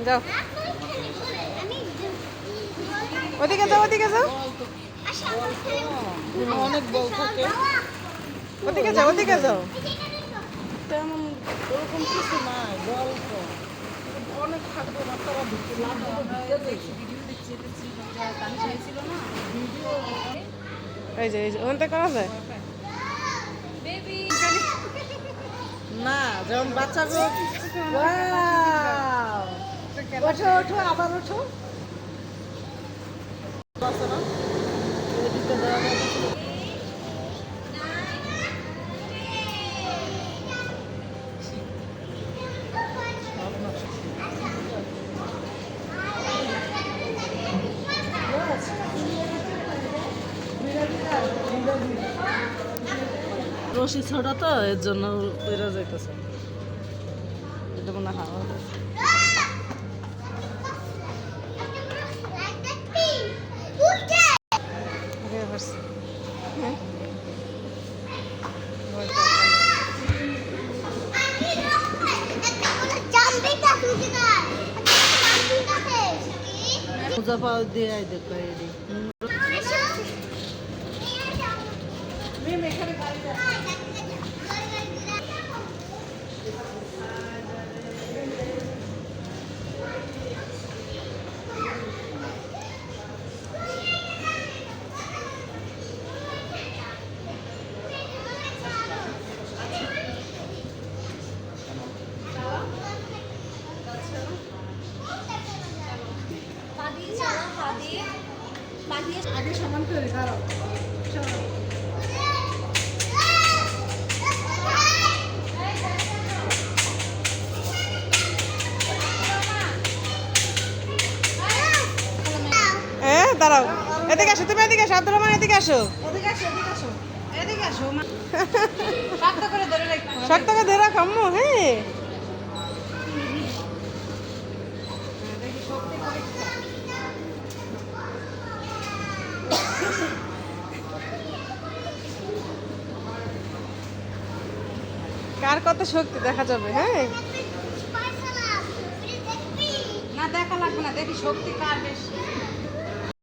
যাও ওদিকে যাও ওদিকে যাও অনেক বল থাকে ওদিকে যাও ওদিকে যাও তেমন ওরকম কিছু নাই বল তো অনেক থাকবে না তারা এই যে ওখানটা করা যায় না যেমন বাচ্চাগুলো ওঠো ওঠো আবার ওঠো রশি ছোটা তো এর জন্য বেড়ে যাইতেছে এটা মনে হাওয়া পূজা পাওয়া দিয়ে দেখো এডি আগে সমান করে দাঁড়াও দাঁড়াও এদিকে আসো তুমি এদিকে আসো আব্দুর রহমান এদিকে আসো এদিকে আসো শক্ত করে ধরে রাখো আম্মু হ্যাঁ কার কত শক্তি দেখা যাবে হ্যাঁ না দেখা লাগবে না দেখি শক্তি কার বেশি